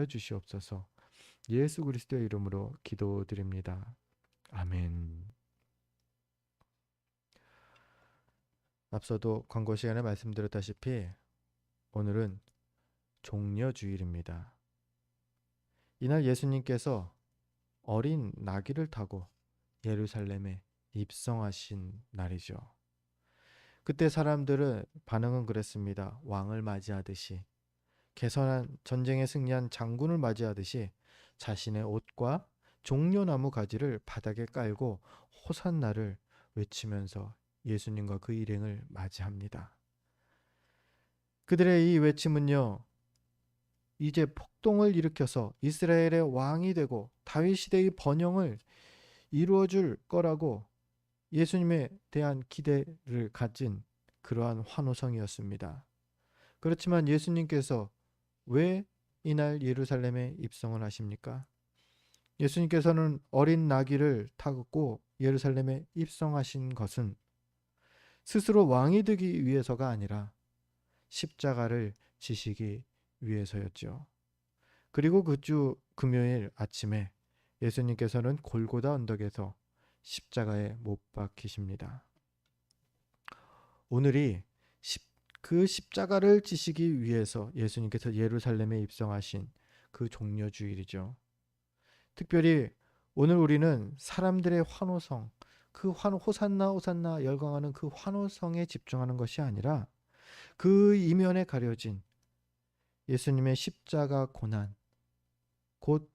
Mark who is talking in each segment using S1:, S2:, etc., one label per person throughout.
S1: 주시옵소서. 예수 그리스도의 이름으로 기도드립니다. 아멘. 앞서도 광고 시간에 말씀드렸다시피 오늘은 종려주일입니다. 이날 예수님께서 어린 나귀를 타고 예루살렘에 입성하신 날이죠. 그때 사람들은 반응은 그랬습니다. 왕을 맞이하듯이, 개선한 전쟁에 승리한 장군을 맞이하듯이 자신의 옷과 종려나무 가지를 바닥에 깔고 호산나를 외치면서 예수님과 그 일행을 맞이합니다. 그들의 이 외침은요, 이제 폭동을 일으켜서 이스라엘의 왕이 되고 다윗 시대의 번영을 이루어줄 거라고 예수님에 대한 기대를 가진 그러한 환호성이었습니다. 그렇지만 예수님께서 왜 이날 예루살렘에 입성을 하십니까? 예수님께서는 어린 나귀를 타고 예루살렘에 입성하신 것은 스스로 왕이 되기 위해서가 아니라 십자가를 지시기 위해서였죠. 그리고 그 주 금요일 아침에 예수님께서는 골고다 언덕에서 십자가에 못 박히십니다. 오늘이 그 십자가를 지시기 위해서 예수님께서 예루살렘에 입성하신 그 종려주일이죠. 특별히 오늘 우리는 사람들의 환호성, 그 호산나 호산나 열광하는 그 환호성에 집중하는 것이 아니라 그 이면에 가려진 예수님의 십자가 고난, 곧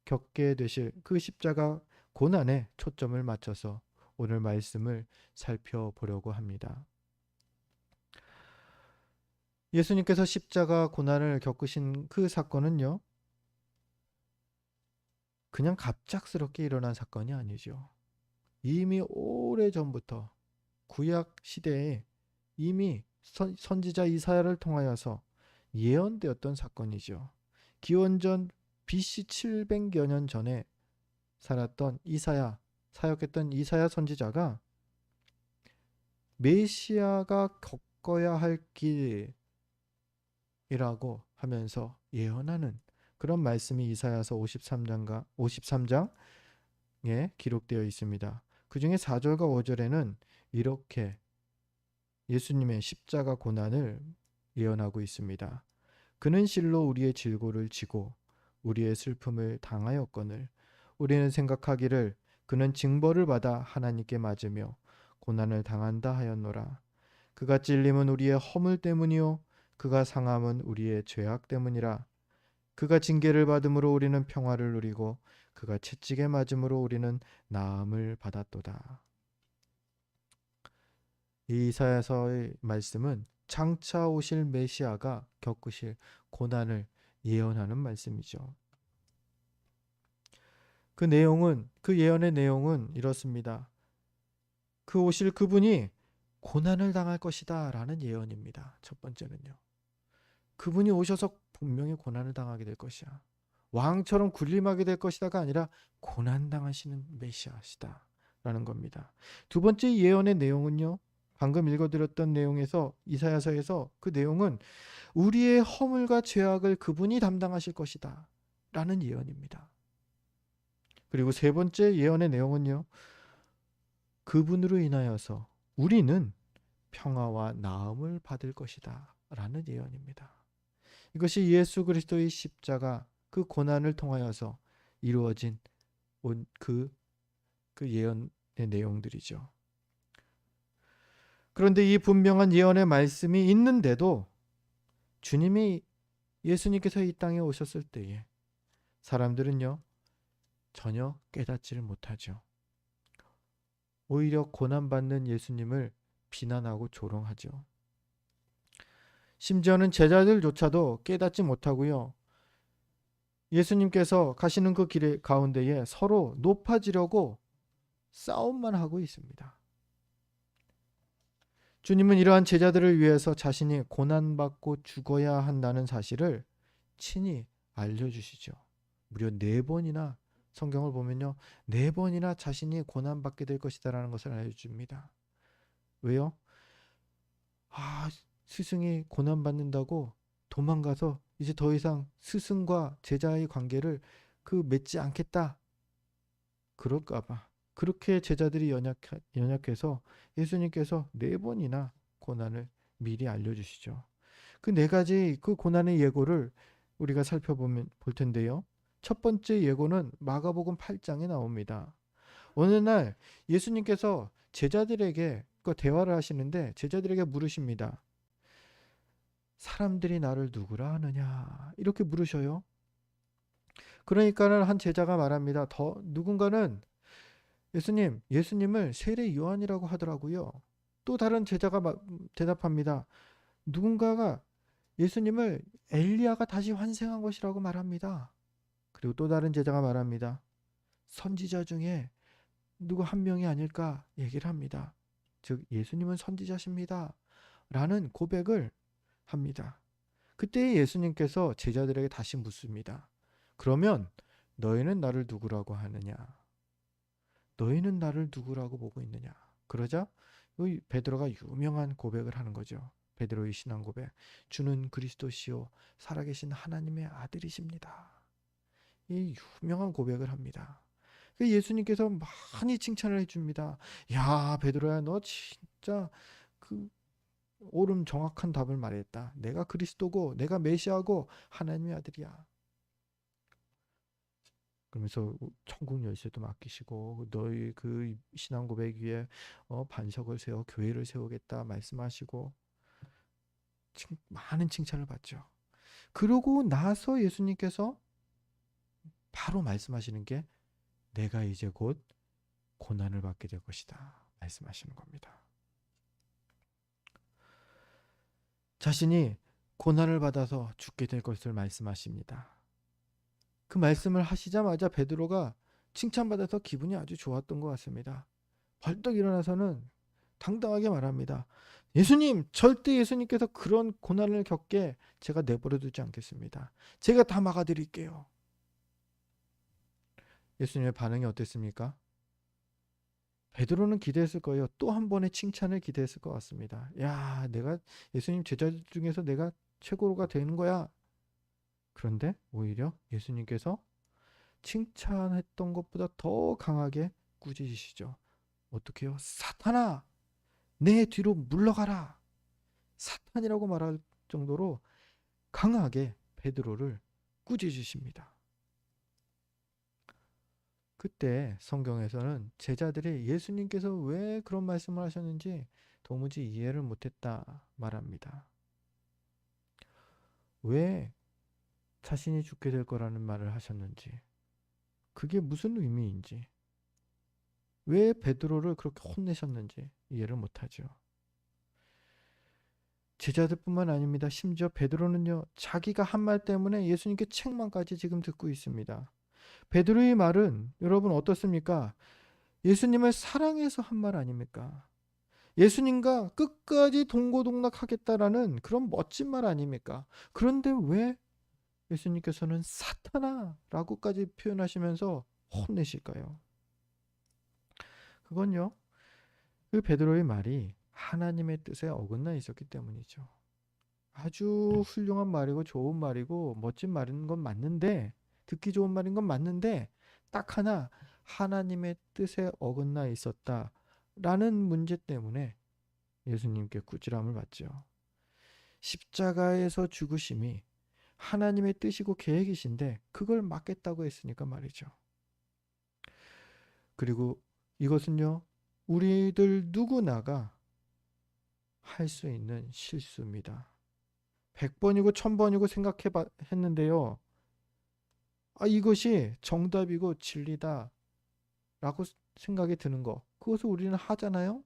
S1: 겪게 되실 그 십자가 고난에 초점을 맞춰서 오늘 말씀을 살펴보려고 합니다. 예수님께서 십자가 고난을 겪으신 그 사건은요, 그냥 갑작스럽게 일어난 사건이 아니죠. 이미 오래전부터 구약 시대에 이미 선지자 이사야를 통하여서 예언되었던 사건이죠. 기원전 BC 700여 년 전에 살았던 사역했던 이사야 선지자가 메시아가 겪어야 할 길이라고 하면서 예언하는 그런 말씀이 이사야서 53장에 기록되어 있습니다. 그 중에 4절과 5절에는 이렇게 예수님의 십자가 고난을 예언하고 있습니다. 그는 실로 우리의 질고를 지고 우리의 슬픔을 당하였거늘 우리는 생각하기를 그는 징벌을 받아 하나님께 맞으며 고난을 당한다 하였노라. 그가 찔림은 우리의 허물 때문이요 그가 상함은 우리의 죄악 때문이라. 그가 징계를 받음으로 우리는 평화를 누리고 그가 채찍에 맞음으로 우리는 나음을 받았도다. 이 이사야서의 말씀은 장차 오실 메시아가 겪으실 고난을 예언하는 말씀이죠. 그 예언의 내용은 이렇습니다. 그 오실 그분이 고난을 당할 것이다 라는 예언입니다. 첫 번째는요. 그분이 오셔서 분명히 고난을 당하게 될 것이야. 왕처럼 군림하게 될 것이다가 아니라 고난당하시는 메시아시다 라는 겁니다. 두 번째 예언의 내용은요. 방금 읽어드렸던 내용에서 이사야서에서 그 내용은 우리의 허물과 죄악을 그분이 담당하실 것이다 라는 예언입니다. 그리고 세 번째 예언의 내용은요. 그분으로 인하여서 우리는 평화와 나음을 받을 것이다 라는 예언입니다. 이것이 예수 그리스도의 십자가 그 고난을 통하여서 이루어진 그 예언의 내용들이죠. 그런데 이 분명한 예언의 말씀이 있는데도 주님이 예수님께서 이 땅에 오셨을 때에 사람들은요 전혀 깨닫지를 못하죠. 오히려 고난받는 예수님을 비난하고 조롱하죠. 심지어는 제자들조차도 깨닫지 못하고요. 예수님께서 가시는 그 길 가운데에 서로 높아지려고 싸움만 하고 있습니다. 주님은 이러한 제자들을 위해서 자신이 고난받고 죽어야 한다는 사실을 친히 알려주시죠. 무려 4번이나 성경을 보면요. 4번이나 자신이 고난받게 될 것이다라는 것을 알려줍니다. 왜요? 스승이 고난받는다고 도망가서 이제 더 이상 스승과 제자의 관계를 맺지 않겠다. 그럴까 봐. 그렇게 제자들이 연약해서 예수님께서 4번이나 고난을 미리 알려주시죠. 그 4가지 그 고난의 예고를 우리가 살펴보면 볼 텐데요. 첫 번째 예고는 마가복음 8장에 나옵니다. 어느 날 예수님께서 제자들에게 그 대화를 하시는데 제자들에게 물으십니다. 사람들이 나를 누구라 하느냐? 이렇게 물으셔요. 그러니까는 한 제자가 말합니다. 누군가는 예수님을 세례 요한이라고 하더라고요. 또 다른 제자가 대답합니다. 누군가가 예수님을 엘리야가 다시 환생한 것이라고 말합니다. 그리고 또 다른 제자가 말합니다. 선지자 중에 누구 한 명이 아닐까 얘기를 합니다. 즉 예수님은 선지자십니다. 라는 고백을 합니다. 그때 예수님께서 제자들에게 다시 묻습니다. 그러면 너희는 나를 누구라고 하느냐? 너희는 나를 누구라고 보고 있느냐? 그러자 베드로가 유명한 고백을 하는 거죠. 베드로의 신앙 고백. 주는 그리스도시요 살아계신 하나님의 아들이십니다. 이 유명한 고백을 합니다. 예수님께서 많이 칭찬을 해줍니다. 야, 베드로야, 너 진짜 옳은 정확한 답을 말했다. 내가 그리스도고, 내가 메시아고, 하나님의 아들이야. 그러면서 천국 열쇠도 맡기시고 너희 그 신앙 고백 위에 반석을 세워 교회를 세우겠다 말씀하시고 많은 칭찬을 받죠. 그러고 나서 예수님께서 바로 말씀하시는 게 내가 이제 곧 고난을 받게 될 것이다 말씀하시는 겁니다. 자신이 고난을 받아서 죽게 될 것을 말씀하십니다. 그 말씀을 하시자마자 베드로가 칭찬받아서 기분이 아주 좋았던 것 같습니다. 벌떡 일어나서는 당당하게 말합니다. 예수님, 절대 예수님께서 그런 고난을 겪게 제가 내버려 두지 않겠습니다. 제가 다 막아드릴게요. 예수님의 반응이 어땠습니까? 베드로는 기대했을 거예요. 또 한 번의 칭찬을 기대했을 것 같습니다. 야, 내가 예수님 제자 중에서 내가 최고가 되는 거야. 그런데 오히려 예수님께서 칭찬했던 것보다 더 강하게 꾸짖으시죠. 어떻게 해요? 사탄아, 내 뒤로 물러가라. 사탄이라고 말할 정도로 강하게 베드로를 꾸짖으십니다. 그때 성경에서는 제자들이 예수님께서 왜 그런 말씀을 하셨는지 도무지 이해를 못했다 말합니다. 왜 자신이 죽게 될 거라는 말을 하셨는지, 그게 무슨 의미인지, 왜 베드로를 그렇게 혼내셨는지 이해를 못하죠. 제자들뿐만 아닙니다. 심지어 베드로는요, 자기가 한 말 때문에 예수님께 책망까지 지금 듣고 있습니다. 베드로의 말은 여러분 어떻습니까? 예수님을 사랑해서 한 말 아닙니까? 예수님과 끝까지 동고동락하겠다라는 그런 멋진 말 아닙니까? 그런데 왜 예수님께서는 사탄아라고까지 표현하시면서 혼내실까요? 그건요, 그 베드로의 말이 하나님의 뜻에 어긋나 있었기 때문이죠. 아주 훌륭한 말이고 좋은 말이고 멋진 말인 건 맞는데, 듣기 좋은 말인 건 맞는데 딱 하나 하나님의 뜻에 어긋나 있었다라는 문제 때문에 예수님께 꾸지람을 받죠. 십자가에서 죽으심이 하나님의 뜻이고 계획이신데 그걸 막겠다고 했으니까 말이죠. 그리고 이것은요, 우리들 누구나가 할 수 있는 실수입니다. 100번이고 1000번이고 했는데요. 이것이 정답이고 진리다 라고 생각이 드는 거, 그것을 우리는 하잖아요.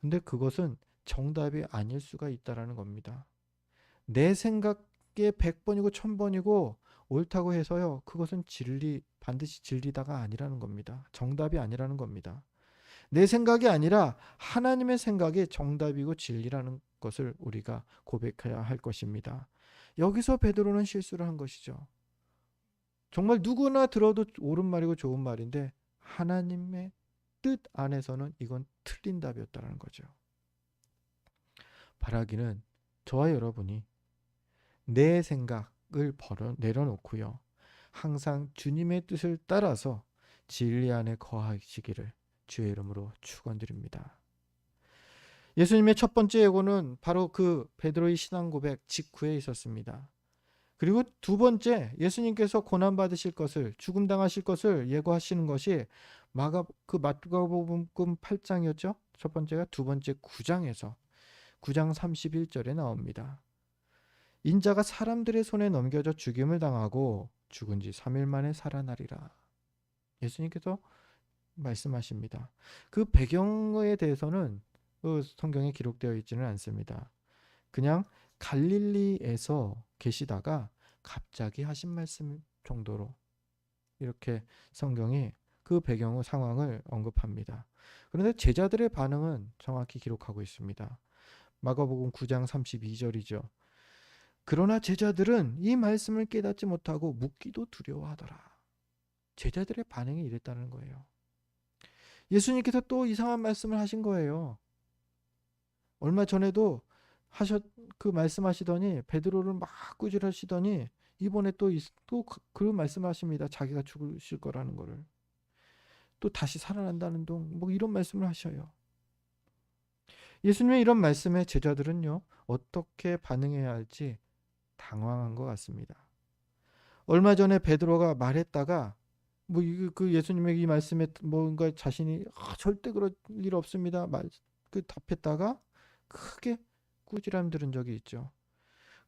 S1: 근데 그것은 정답이 아닐 수가 있다라는 겁니다. 내 생각에 100번이고 1000번이고 옳다고 해서요, 그것은 반드시 진리다가 아니라는 겁니다. 정답이 아니라는 겁니다. 내 생각이 아니라 하나님의 생각이 정답이고 진리라는 것을 우리가 고백해야 할 것입니다. 여기서 베드로는 실수를 한 것이죠. 정말 누구나 들어도 옳은 말이고 좋은 말인데 하나님의 뜻 안에서는 이건 틀린 답이었다는 거죠. 바라기는 저와 여러분이 내 생각을 내려놓고요. 항상 주님의 뜻을 따라서 진리 안에 거하시기를 주의 이름으로 축원드립니다. 예수님의 첫 번째 예고는 바로 그 베드로의 신앙 고백 직후에 있었습니다. 그리고 두 번째, 예수님께서 고난 받으실 것을, 죽음 당하실 것을 예고하시는 것이 마가복음 8장이었죠. 첫 번째가, 두 번째 9장에서 9장 31절에 나옵니다. 인자가 사람들의 손에 넘겨져 죽임을 당하고 죽은 지 3일 만에 살아나리라. 예수님께서 말씀하십니다. 그 배경에 대해서는 성경에 기록되어 있지는 않습니다. 그냥 갈릴리에서 계시다가 갑자기 하신 말씀 정도로 이렇게 성경이 그 배경 상황을 언급합니다. 그런데 제자들의 반응은 정확히 기록하고 있습니다. 마가복음 9장 32절이죠. 그러나 제자들은 이 말씀을 깨닫지 못하고 묻기도 두려워하더라. 제자들의 반응이 이랬다는 거예요. 예수님께서 또 이상한 말씀을 하신 거예요. 얼마 전에도 그 말씀하시더니 베드로를 막 꾸짖으시더니 이번에 또 그 말씀하십니다. 자기가 죽으실 거라는 거를. 또 다시 살아난다는 뭐 이런 말씀을 하셔요. 예수님의 이런 말씀에 제자들은요, 어떻게 반응해야 할지 당황한 것 같습니다. 얼마 전에 베드로가 말했다가 그 예수님의 이 말씀에 뭔가 자신이 절대 그럴 일 없습니다. 답했다가 크게 꾸지람 들은 적이 있죠.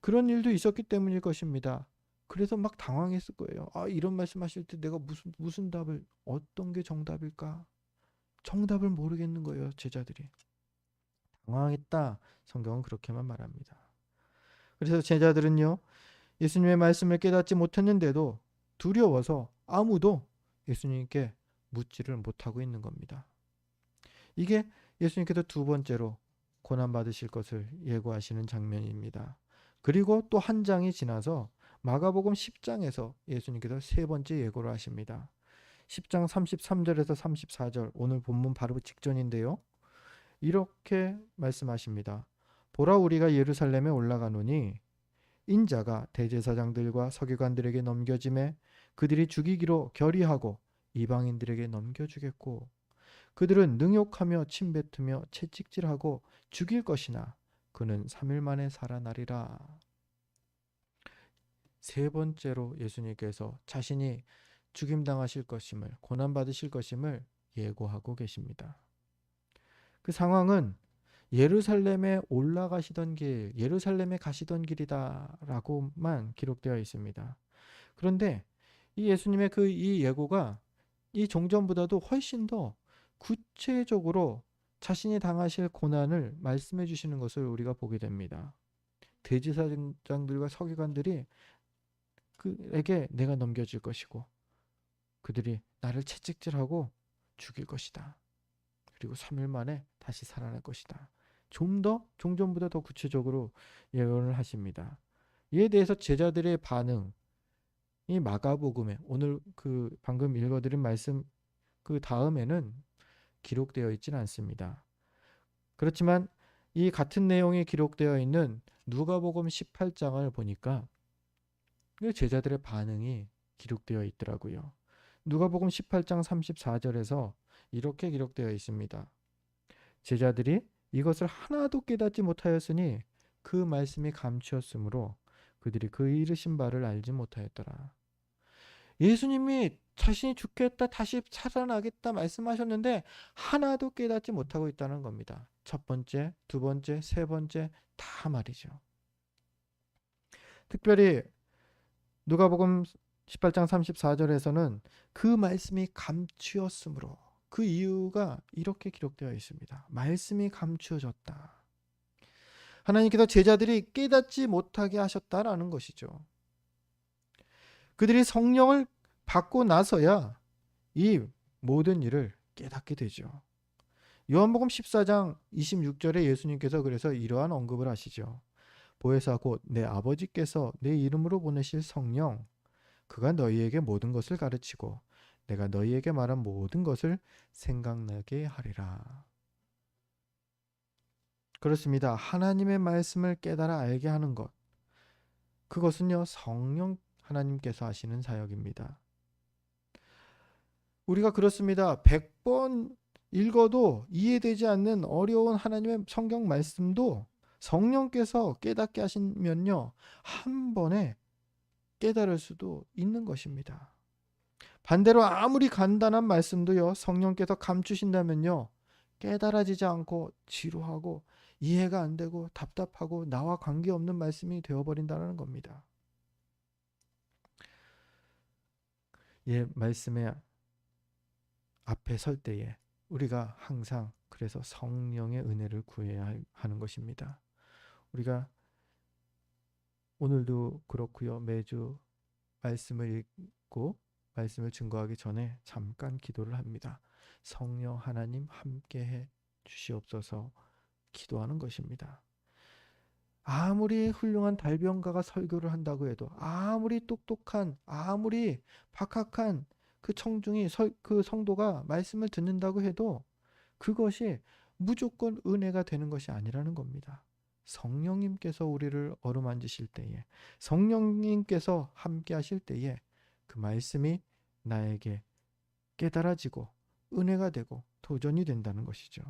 S1: 그런 일도 있었기 때문일 것입니다. 그래서 막 당황했을 거예요. 이런 말씀하실 때 내가 무슨 답을, 어떤 게 정답일까? 정답을 모르겠는 거예요, 제자들이. 당황했다. 성경은 그렇게만 말합니다. 그래서 제자들은요, 예수님의 말씀을 깨닫지 못했는데도 두려워서 아무도 예수님께 묻지를 못하고 있는 겁니다. 이게 예수님께서 두 번째로 고난받으실 것을 예고하시는 장면입니다. 그리고 또 한 장이 지나서 마가복음 10장에서 예수님께서 세 번째 예고를 하십니다. 10장 33절에서 34절, 오늘 본문 바로 직전인데요. 이렇게 말씀하십니다. 보라, 우리가 예루살렘에 올라가노니 인자가 대제사장들과 서기관들에게 넘겨짐에 그들이 죽이기로 결의하고 이방인들에게 넘겨주겠고 그들은 능욕하며 침뱉으며 채찍질하고 죽일 것이나 그는 3일 만에 살아나리라. 세 번째로 예수님께서 자신이 죽임당하실 것임을, 고난받으실 것임을 예고하고 계십니다. 그 상황은 예루살렘에 올라가시던 길, 예루살렘에 가시던 길이다라고만 기록되어 있습니다. 그런데 이 예수님의 이 예고가 이 종전보다도 훨씬 더 구체적으로 자신이 당하실 고난을 말씀해 주시는 것을 우리가 보게 됩니다. 대제사장들과 서기관들이 그에게 내가 넘겨질 것이고 그들이 나를 채찍질하고 죽일 것이다. 그리고 3일 만에 다시 살아날 것이다. 좀 더 종전보다 더 구체적으로 예언을 하십니다. 이에 대해서 제자들의 반응, 이 마가복음에 오늘 방금 읽어드린 말씀 그 다음에는 기록되어 있지는 않습니다. 그렇지만 이 같은 내용이 기록되어 있는 누가복음 18장을 보니까 제자들의 반응이 기록되어 있더라고요. 누가복음 18장 34절에서 이렇게 기록되어 있습니다. 제자들이 이것을 하나도 깨닫지 못하였으니 그 말씀이 감추었으므로 그들이 그 이르신 바를 알지 못하였더라. 예수님이 자신이 죽겠다, 다시 살아나겠다 말씀하셨는데 하나도 깨닫지 못하고 있다는 겁니다. 첫 번째, 두 번째, 세 번째 다 말이죠. 특별히 누가복음 18장 34절에서는 그 말씀이 감추었으므로, 그 이유가 이렇게 기록되어 있습니다. 말씀이 감추어졌다. 하나님께서 제자들이 깨닫지 못하게 하셨다라는 것이죠. 그들이 성령을 받고 나서야 이 모든 일을 깨닫게 되죠. 요한복음 14장 26절에 예수님께서 그래서 이러한 언급을 하시죠. 보혜사 곧 내 아버지께서 내 이름으로 보내실 성령, 그가 너희에게 모든 것을 가르치고 내가 너희에게 말한 모든 것을 생각나게 하리라. 그렇습니다. 하나님의 말씀을 깨달아 알게 하는 것. 그것은요, 성령 하나님께서 하시는 사역입니다. 우리가 그렇습니다. 100번 읽어도 이해되지 않는 어려운 하나님의 성경 말씀도 성령께서 깨닫게 하시면요, 한 번에 깨달을 수도 있는 것입니다. 반대로 아무리 간단한 말씀도요, 성령께서 감추신다면요, 깨달아지지 않고 지루하고 이해가 안 되고 답답하고 나와 관계없는 말씀이 되어버린다는 겁니다. 예, 말씀의 앞에 설 때에 우리가 항상 그래서 성령의 은혜를 구해야 하는 것입니다. 우리가 오늘도 그렇고요. 매주 말씀을 읽고 말씀을 증거하기 전에 잠깐 기도를 합니다. 성령 하나님 함께해 주시옵소서 기도하는 것입니다. 아무리 훌륭한 달변가가 설교를 한다고 해도, 아무리 똑똑한, 아무리 박학한 그 청중이 그 성도가 말씀을 듣는다고 해도 그것이 무조건 은혜가 되는 것이 아니라는 겁니다. 성령님께서 우리를 어루만지실 때에, 성령님께서 함께 하실 때에 그 말씀이 나에게 깨달아지고 은혜가 되고 도전이 된다는 것이죠.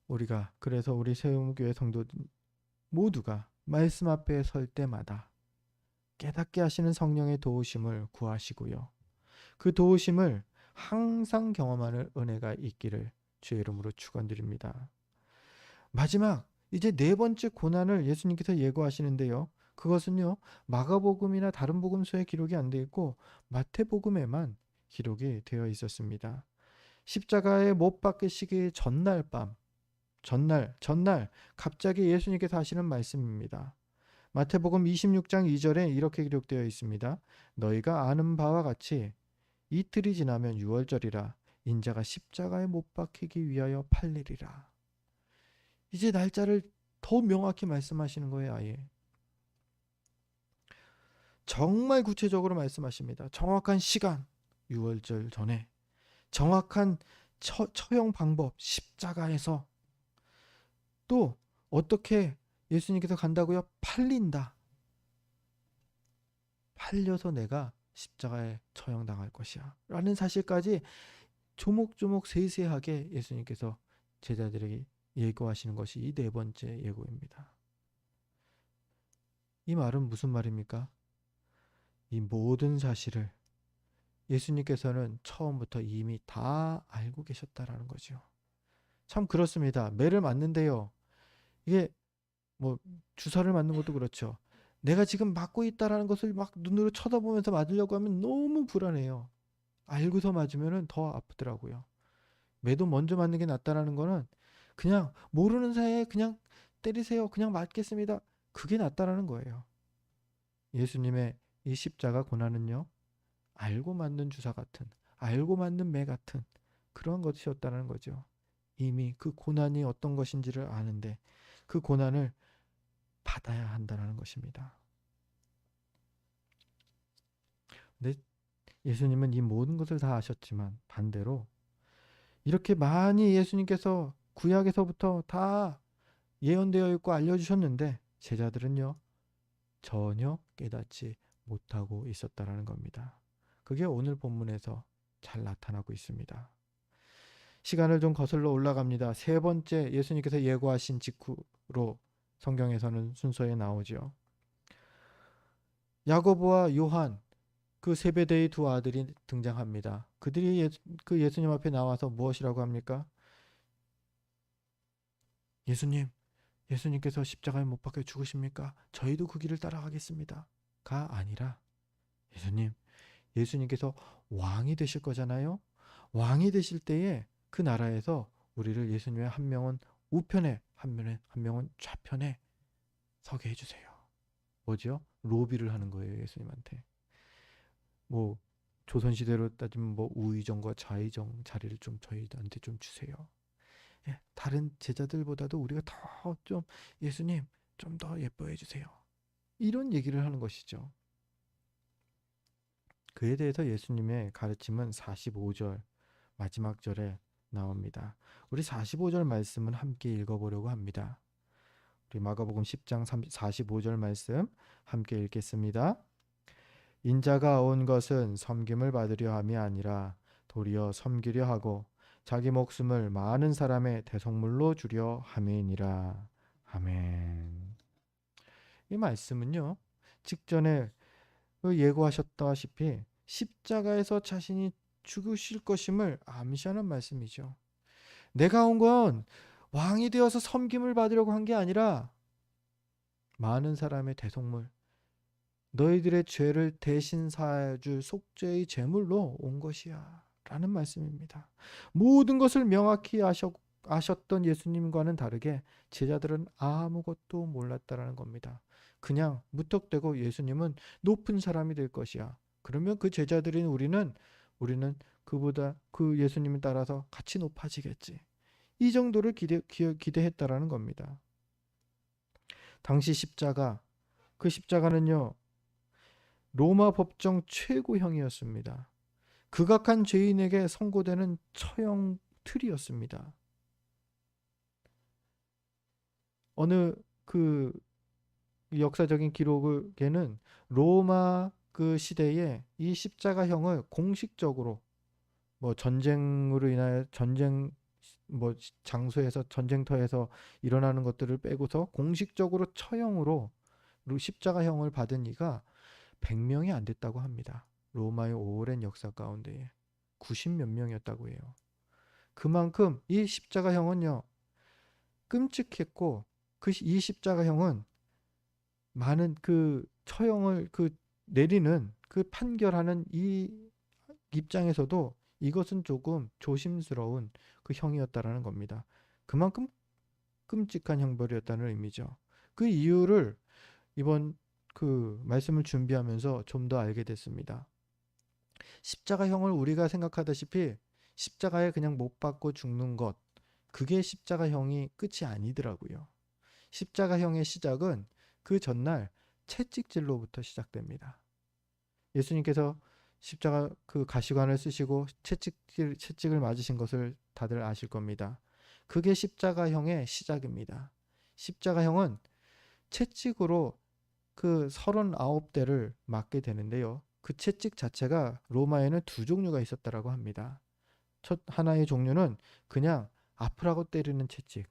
S1: 우리가 그래서 우리 세움교회 성도 모두가 말씀 앞에 설 때마다 깨닫게 하시는 성령의 도우심을 구하시고요. 그 도우심을 항상 경험하는 은혜가 있기를 주의 이름으로 축원드립니다. 마지막 이제 네 번째 고난을 예수님께서 예고하시는데요. 그것은요, 마가복음이나 다른 복음서에 기록이 안 되어 있고 마태복음에만 기록이 되어 있었습니다. 십자가에 못 박히시기 전날 밤, 전날 갑자기 예수님께서 하시는 말씀입니다. 마태복음 26장 2절에 이렇게 기록되어 있습니다. 너희가 아는 바와 같이 이틀이 지나면 유월절이라 인자가 십자가에 못 박히기 위하여 팔리리라. 이제 날짜를 더 명확히 말씀하시는 거예요. 아예 정말 구체적으로 말씀하십니다. 정확한 시간, 유월절 전에 정확한 처형 방법, 십자가에서 또 어떻게 예수님께서 간다고요? 팔린다. 팔려서 내가 십자가에 처형당할 것이야 라는 사실까지 조목조목 세세하게 예수님께서 제자들에게 예고하시는 것이 이 네 번째 예고입니다. 이 말은 무슨 말입니까? 이 모든 사실을 예수님께서는 처음부터 이미 다 알고 계셨다라는 거죠. 참 그렇습니다. 매를 맞는데요. 이게 뭐 주사를 맞는 것도 그렇죠. 내가 지금 맞고 있다라는 것을 막 눈으로 쳐다보면서 맞으려고 하면 너무 불안해요. 알고서 맞으면 더 아프더라고요. 매도 먼저 맞는 게 낫다라는 거는 그냥 모르는 사이에 그냥 때리세요. 그냥 맞겠습니다. 그게 낫다라는 거예요. 예수님의 이 십자가 고난은요, 알고 맞는 주사 같은, 알고 맞는 매 같은 그런 것이었다는 거죠. 이미 그 고난이 어떤 것인지를 아는데 그 고난을 받아야 한다는 것입니다. 근데 예수님은 이 모든 것을 다 아셨지만 반대로 이렇게 많이 예수님께서 구약에서부터 다 예언되어 있고 알려주셨는데 제자들은요, 전혀 깨닫지 못하고 있었다라는 겁니다. 그게 오늘 본문에서 잘 나타나고 있습니다. 시간을 좀 거슬러 올라갑니다. 세 번째 예수님께서 예고하신 직후로 성경에서는 순서에 나오죠. 야고보와 요한, 그 세베대의 두 아들이 등장합니다. 그들이 그 예수님 앞에 나와서 무엇이라고 합니까? 예수님, 예수님께서 십자가에 못 박혀 죽으십니까? 저희도 그 길을 따라가겠습니다. 가 아니라 예수님, 예수님께서 왕이 되실 거잖아요. 왕이 되실 때에 그 나라에서 우리를 예수님의 한 명은 우편에, 한 명은 좌편에 서게 해주세요. 뭐죠? 로비를 하는 거예요, 예수님한테. 뭐 조선시대로 따지면 뭐 우의정과 좌의정 자리를 좀 저희한테 좀 주세요. 예, 다른 제자들보다도 우리가 더 좀 예수님 좀 더 예뻐해 주세요. 이런 얘기를 하는 것이죠. 그에 대해서 예수님의 가르침은 45절 마지막 절에 나옵니다. 우리 45절 말씀은 함께 읽어보려고 합니다. 우리 마가복음 10장 45절 말씀 함께 읽겠습니다. 인자가 온 것은 섬김을 받으려 함이 아니라 도리어 섬기려 하고 자기 목숨을 많은 사람의 대속물로 주려 함이니라. 아멘. 이 말씀은요, 직전에 예고하셨다시피 십자가에서 자신이 죽으실 것임을 암시하는 말씀이죠. 내가 온 건 왕이 되어서 섬김을 받으려고 한 게 아니라 많은 사람의 대속물, 너희들의 죄를 대신 사해줄 속죄의 제물로 온 것이야 라는 말씀입니다. 모든 것을 명확히 아셨던 예수님과는 다르게 제자들은 아무것도 몰랐다라는 겁니다. 그냥 무턱대고 예수님은 높은 사람이 될 것이야. 그러면 그 제자들인 우리는 그보다 그 예수님을 따라서 같이 높아지겠지. 이 정도를 기대했다라는 겁니다. 당시 그 십자가는요, 로마 법정 최고형이었습니다. 극악한 죄인에게 선고되는 처형 틀이었습니다. 어느 그 역사적인 기록에는 로마 그 시대에 이 십자가형을 공식적으로 뭐 전쟁으로 인하여 뭐 장소에서 전쟁터에서 일어나는 것들을 빼고서 공식적으로 처형으로 십자가형을 받은 이가 100명이 안 됐다고 합니다. 로마의 오랜 역사 가운데에 90몇 명이었다고 해요. 그만큼 이 십자가형은요, 끔찍했고 이 십자가형은 많은 그 처형을 내리는 그 판결하는 이 입장에서도 이것은 조금 조심스러운 그 형이었다라는 겁니다. 그만큼 끔찍한 형벌이었다는 의미죠. 그 이유를 이번 그 말씀을 준비하면서 좀 더 알게 됐습니다. 십자가형을 우리가 생각하다시피 십자가에 그냥 못 박고 죽는 것, 그게 십자가형이 끝이 아니더라고요. 십자가형의 시작은 그 전날 채찍질로부터 시작됩니다. 예수님께서 십자가 그 가시관을 쓰시고 채찍을 맞으신 것을 다들 아실 겁니다. 그게 십자가형의 시작입니다. 십자가형은 채찍으로 그 39대를 맞게 되는데요. 그 채찍 자체가 로마에는 두 종류가 있었다라고 합니다. 첫 하나의 종류는 그냥 아프라고 때리는 채찍이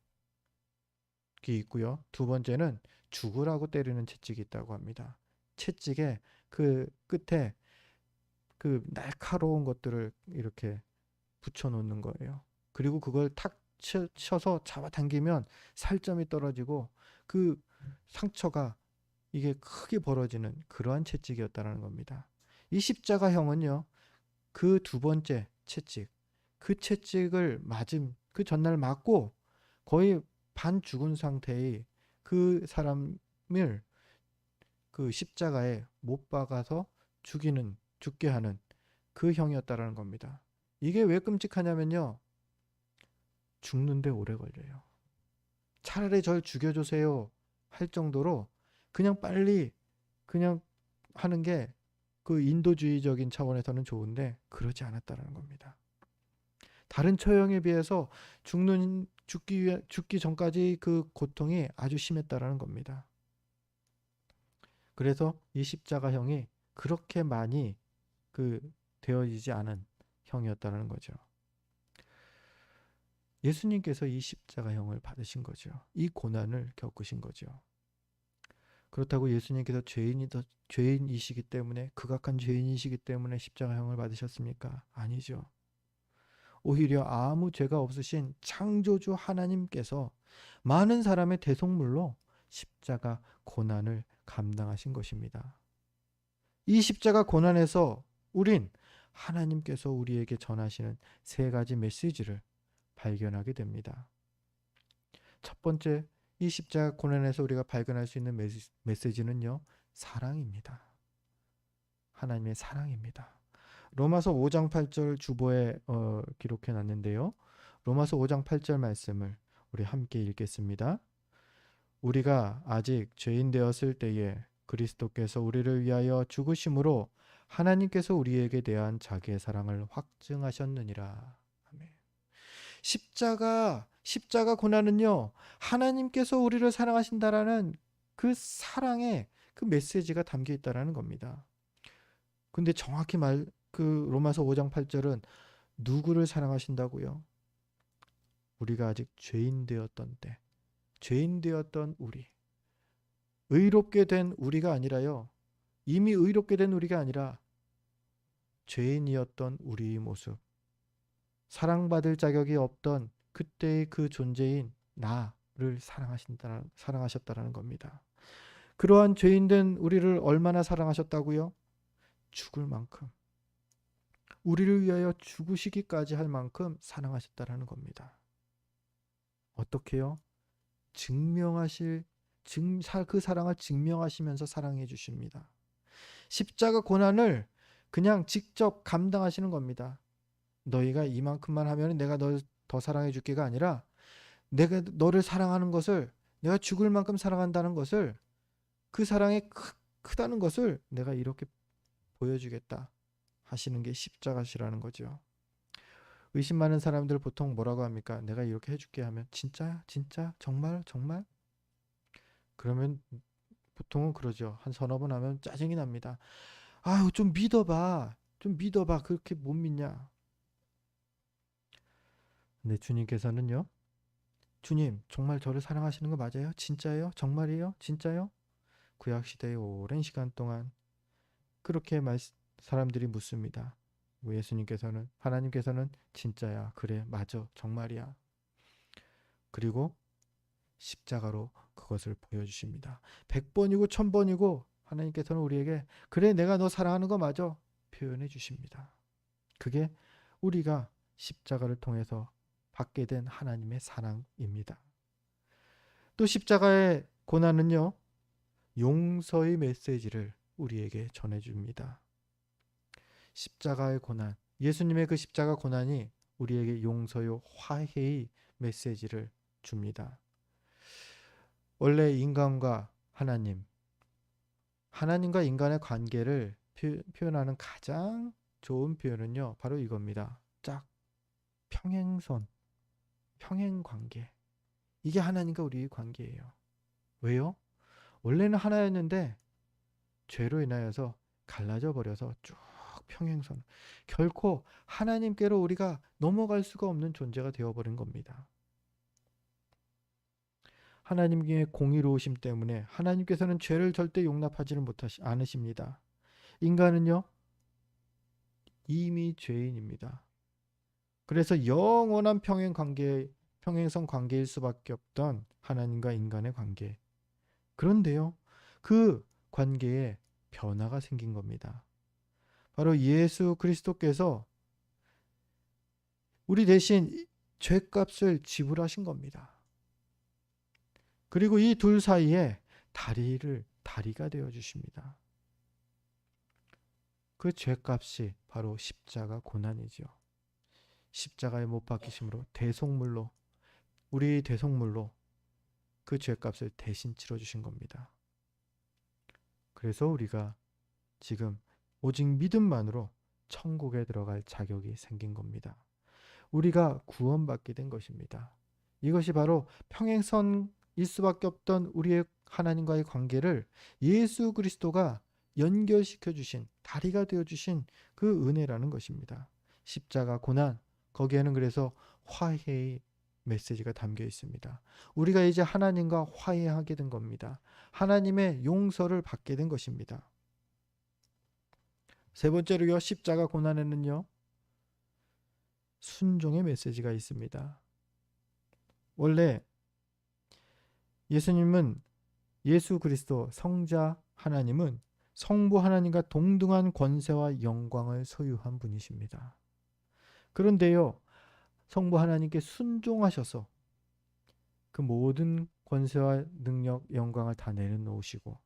S1: 있고요. 두 번째는 죽으라고 때리는 채찍이 있다고 합니다. 채찍의 그 끝에 그 날카로운 것들을 이렇게 붙여놓는 거예요. 그리고 그걸 탁 쳐서 잡아당기면 살점이 떨어지고 그 상처가 이게 크게 벌어지는 그러한 채찍이었다는 겁니다. 이 십자가형은요, 그 두 번째 채찍, 그 채찍을 맞은 그 전날 맞고 거의 반 죽은 상태의 그 사람을 그 십자가에 못 박아서 죽게 하는 그 형이었다라는 겁니다. 이게 왜 끔찍하냐면요, 죽는데 오래 걸려요. 차라리 절 죽여주세요 할 정도로 그냥 빨리 그냥 하는 게 그 인도주의적인 차원에서는 좋은데 그러지 않았다는 겁니다. 다른 처형에 비해서 죽기 전까지 그 고통이 아주 심했다라는 겁니다. 그래서 이 십자가형이 그렇게 많이 되어지지 않은 형이었다는 거죠. 예수님께서 이 십자가형을 받으신 거죠. 이 고난을 겪으신 거죠. 그렇다고 예수님께서 죄인이시기 때문에, 극악한 죄인이시기 때문에 십자가형을 받으셨습니까? 아니죠. 오히려 아무 죄가 없으신 창조주 하나님께서 많은 사람의 대속물로 십자가 고난을 감당하신 것입니다. 이 십자가 고난에서 우린 하나님께서 우리에게 전하시는 세 가지 메시지를 발견하게 됩니다. 첫 번째, 이 십자가 고난에서 우리가 발견할 수 있는 메시지는요, 사랑입니다. 하나님의 사랑입니다. 로마서 5장 8절 주보에 기록해 놨는데요. 로마서 5장 8절 말씀을 우리 함께 읽겠습니다. 우리가 아직 죄인 되었을 때에 그리스도께서 우리를 위하여 죽으심으로 하나님께서 우리에게 대한 자기의 사랑을 확증하셨느니라. 아멘. 십자가 고난은요, 하나님께서 우리를 사랑하신다라는 그 사랑의 그 메시지가 담겨 있다라는 겁니다. 근데 정확히 그 로마서 5장 8절은 누구를 사랑하신다고요? 우리가 아직 죄인 되었던 때, 죄인 되었던 우리, 의롭게 된 우리가 아니라요, 이미 의롭게 된 우리가 아니라 죄인이었던 우리의 모습, 사랑받을 자격이 없던 그때의 그 존재인 나를 사랑하셨다라는 겁니다. 그러한 죄인된 우리를 얼마나 사랑하셨다고요? 죽을 만큼, 우리를 위하여 죽으시기까지 할 만큼 사랑하셨다라는 겁니다. 어떻게요? 그 사랑을 증명하시면서 사랑해 주십니다. 십자가 고난을 그냥 직접 감당하시는 겁니다. 너희가 이만큼만 하면 내가 널 더 사랑해 줄게가 아니라, 내가 너를 사랑하는 것을, 내가 죽을 만큼 사랑한다는 것을, 그 사랑이 크다는 것을 내가 이렇게 보여주겠다 하시는 게 십자가시라는 거죠. 의심 많은 사람들 보통 뭐라고 합니까? 내가 이렇게 해줄게 하면 진짜야? 진짜? 정말? 정말? 그러면 보통은 그러죠. 한 서너 번 하면 짜증이 납니다. 아유, 좀 믿어봐. 좀 믿어봐. 그렇게 못 믿냐? 근데 주님께서는요, 주님, 정말 저를 사랑하시는 거 맞아요? 진짜요? 정말이에요? 진짜요? 구약시대의 오랜 시간 동안 그렇게 사람들이 묻습니다. 하나님께서는 진짜야. 그래, 맞아. 정말이야. 그리고 십자가로 그것을 보여주십니다. 100번이고 1000번이고 하나님께서는 우리에게 그래, 내가 너 사랑하는 거 맞아. 표현해 주십니다. 그게 우리가 십자가를 통해서 받게 된 하나님의 사랑입니다. 또 십자가의 고난은요, 용서의 메시지를 우리에게 전해줍니다. 십자가의 고난, 예수님의 그 십자가 고난이 우리에게 용서요, 화해의 메시지를 줍니다. 원래 하나님과 인간의 관계를 표현하는 가장 좋은 표현은요, 바로 이겁니다. 짝, 평행선, 평행관계. 이게 하나님과 우리의 관계예요. 왜요? 원래는 하나였는데 죄로 인하여서 갈라져 버려서 쭉 평행선, 결코 하나님께로 우리가 넘어갈 수가 없는 존재가 되어버린 겁니다. 하나님의 공의로우심 때문에 하나님께서는 죄를 절대 용납하지는 않으십니다. 인간은요, 이미 죄인입니다. 그래서 영원한 평행선 관계일 수밖에 없던 하나님과 인간의 관계. 그런데요, 그 관계에 변화가 생긴 겁니다. 바로 예수 그리스도께서 우리 대신 죄값을 지불하신 겁니다. 그리고 이 둘 사이에 다리가 되어 주십니다. 그 죄값이 바로 십자가 고난이죠. 십자가에 못 박히심으로 우리 대속물로 그 죄값을 대신 치러 주신 겁니다. 그래서 우리가 지금 오직 믿음만으로 천국에 들어갈 자격이 생긴 겁니다. 우리가 구원받게 된 것입니다. 이것이 바로 평행선일 수밖에 없던 우리의 하나님과의 관계를 예수 그리스도가 연결시켜 주신, 다리가 되어 주신 그 은혜라는 것입니다. 십자가 고난, 거기에는 그래서 화해의 메시지가 담겨 있습니다. 우리가 이제 하나님과 화해하게 된 겁니다. 하나님의 용서를 받게 된 것입니다. 세 번째로요, 십자가 고난에는요, 순종의 메시지가 있습니다. 원래 예수 그리스도 성자 하나님은 성부 하나님과 동등한 권세와 영광을 소유한 분이십니다. 그런데요, 성부 하나님께 순종하셔서 그 모든 권세와 능력, 영광을 다 내려놓으시고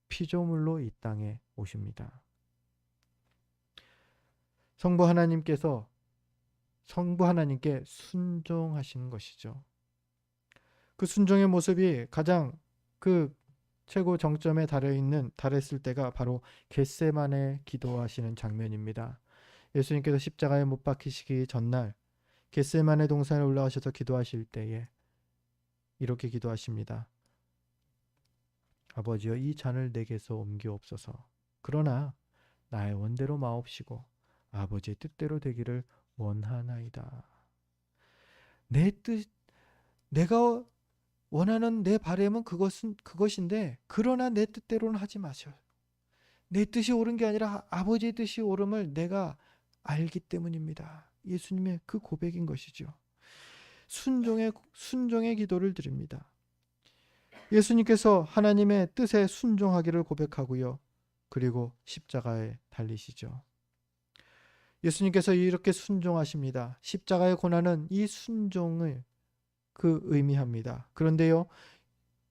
S1: 피조물로 이 땅에 오십니다. 성부 하나님께 순종하시는 것이죠. 그 순종의 모습이 가장 그 최고 정점에 달했을 때가 바로 겟세마네 기도하시는 장면입니다. 예수님께서 십자가에 못 박히시기 전날 겟세마네 동산에 올라가셔서 기도하실 때에 이렇게 기도하십니다. 아버지여, 이 잔을 내게서 옮기옵소서. 그러나 나의 원대로 마옵시고 아버지의 뜻대로 되기를 원하나이다. 내 뜻, 내가 원하는 내 바람은 그것인데, 그러나 내 뜻대로는 하지 마셔. 내 뜻이 옳은 게 아니라 아버지의 뜻이 옳음을 내가 알기 때문입니다. 예수님의 그 고백인 것이죠. 순종의 기도를 드립니다. 예수님께서 하나님의 뜻에 순종하기를 고백하고요. 그리고 십자가에 달리시죠. 예수님께서 이렇게 순종하십니다. 십자가의 고난은 이 순종을 의미합니다. 그런데요,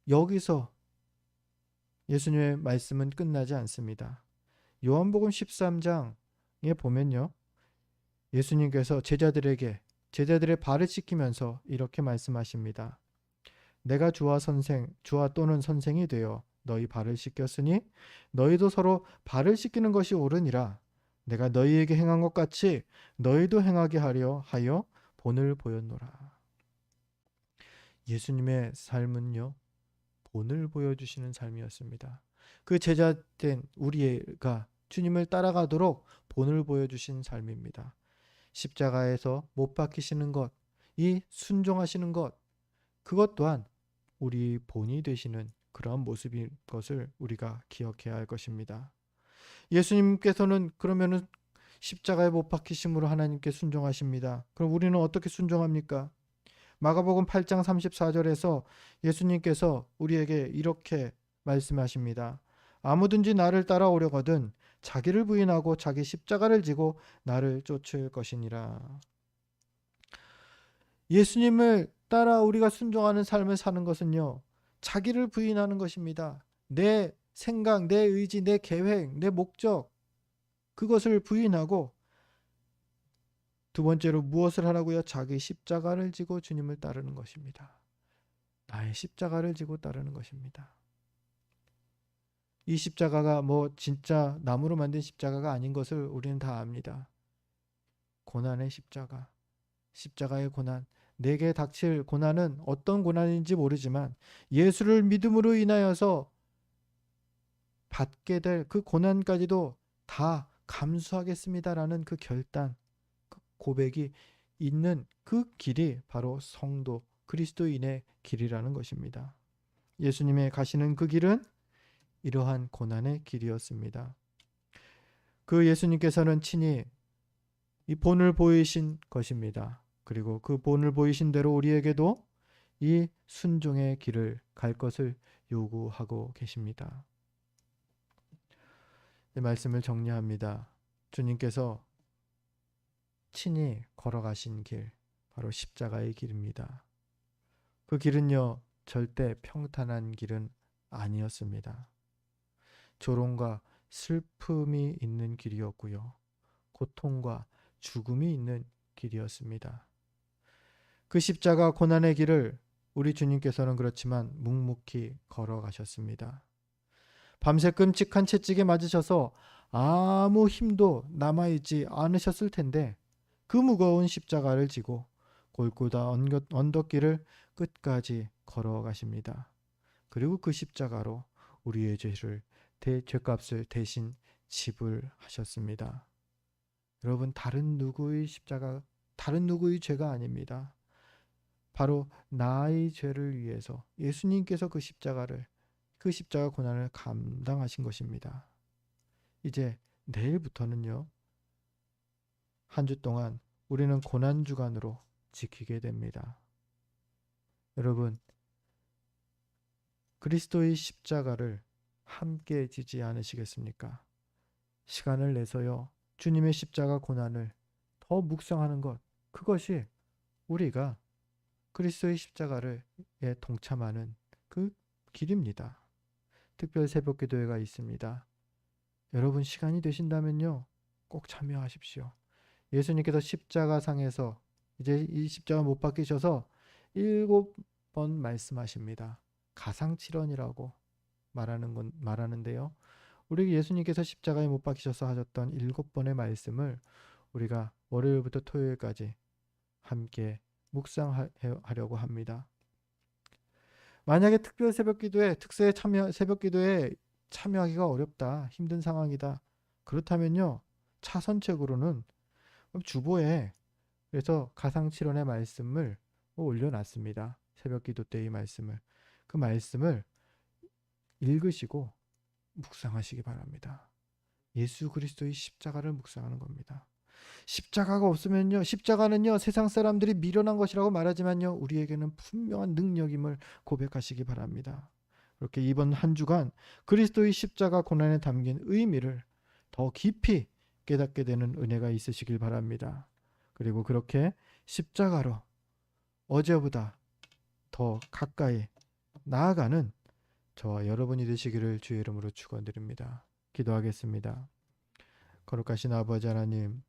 S1: 여기서 예수님의 말씀은 끝나지 않습니다. 요한복음 13장에 보면요, 예수님께서 제자들의 발을 씻기면서 이렇게 말씀하십니다. 내가 주와 또는 선생이 되어 너희 발을 씻겼으니 너희도 서로 발을 씻기는 것이 옳으니라. 내가 너희에게 행한 것 같이 너희도 행하게 하여 본을 보였노라. 예수님의 삶은요, 본을 보여주시는 삶이었습니다. 그 제자된 우리가 주님을 따라가도록 본을 보여주신 삶입니다. 십자가에서 못 박히시는 것, 이 순종하시는 것, 그것 또한 우리 본이 되시는 그러한 모습인 것을 우리가 기억해야 할 것입니다. 예수님께서는 그러면은 십자가에 못 박히심으로 하나님께 순종하십니다. 그럼 우리는 어떻게 순종합니까? 마가복음 8장 34절에서 예수님께서 우리에게 이렇게 말씀하십니다. 아무든지 나를 따라오려거든 자기를 부인하고 자기 십자가를 지고 나를 쫓을 것이니라. 예수님을 따라 우리가 순종하는 삶을 사는 것은요, 자기를 부인하는 것입니다. 내 생각, 내 의지, 내 계획, 내 목적, 그것을 부인하고 두 번째로 무엇을 하라고요? 자기 십자가를 지고 주님을 따르는 것입니다. 나의 십자가를 지고 따르는 것입니다. 이 십자가가 진짜 나무로 만든 십자가가 아닌 것을 우리는 다 압니다. 고난의 십자가, 십자가의 고난, 내게 닥칠 고난은 어떤 고난인지 모르지만 예수를 믿음으로 인하여서 받게 될 그 고난까지도 다 감수하겠습니다라는 그 결단, 그 고백이 있는 그 길이 바로 성도 그리스도인의 길이라는 것입니다. 예수님의 가시는 그 길은 이러한 고난의 길이었습니다. 그 예수님께서는 친히 이 본을 보이신 것입니다. 그리고 그 본을 보이신 대로 우리에게도 이 순종의 길을 갈 것을 요구하고 계십니다. 이 말씀을 정리합니다. 주님께서 친히 걸어가신 길, 바로 십자가의 길입니다. 그 길은요, 절대 평탄한 길은 아니었습니다. 조롱과 슬픔이 있는 길이었고요. 고통과 죽음이 있는 길이었습니다. 그 십자가 고난의 길을 우리 주님께서는 그렇지만 묵묵히 걸어가셨습니다. 밤새 끔찍한 채찍에 맞으셔서 아무 힘도 남아있지 않으셨을 텐데 그 무거운 십자가를 지고 골고다 언덕길을 끝까지 걸어가십니다. 그리고 그 십자가로 우리의 죄값을 대신 지불하셨습니다. 여러분, 다른 누구의 죄가 아닙니다. 바로 나의 죄를 위해서 예수님께서 그 십자가 고난을 감당하신 것입니다. 이제 내일부터는요, 한 주 동안 우리는 고난 주간으로 지키게 됩니다. 여러분, 그리스도의 십자가를 함께 지지 않으시겠습니까? 시간을 내서요, 주님의 십자가 고난을 더 묵상하는 것, 그것이 우리가 그리스도의 십자가를 동참하는 그 길입니다. 특별 새벽 기도회가 있습니다. 여러분, 시간이 되신다면요, 꼭 참여하십시오. 예수님께서 십자가상에서 이제 이 십자가 못 박히셔서 7번 말씀하십니다. 가상칠언이라고 말하는데요. 우리 예수님께서 십자가에 못 박히셔서 하셨던 7번의 말씀을 우리가 월요일부터 토요일까지 함께 묵상하려고 합니다. 만약에 특별 새벽기도에 새벽기도에 참여하기가 어렵다, 힘든 상황이다. 그렇다면요, 차선책으로는 주보에 그래서 가상칠언의 말씀을 올려놨습니다. 새벽기도 때 이 말씀을 그 말씀을 읽으시고 묵상하시기 바랍니다. 예수 그리스도의 십자가를 묵상하는 겁니다. 십자가가 없으면요, 십자가는요 세상 사람들이 미련한 것이라고 말하지만요 우리에게는 분명한 능력임을 고백하시기 바랍니다. 그렇게 이번 한 주간 그리스도의 십자가 고난에 담긴 의미를 더 깊이 깨닫게 되는 은혜가 있으시길 바랍니다. 그리고 그렇게 십자가로 어제보다 더 가까이 나아가는 저와 여러분이 되시기를 주의 이름으로 축원드립니다. 기도하겠습니다. 거룩하신 아버지 하나님,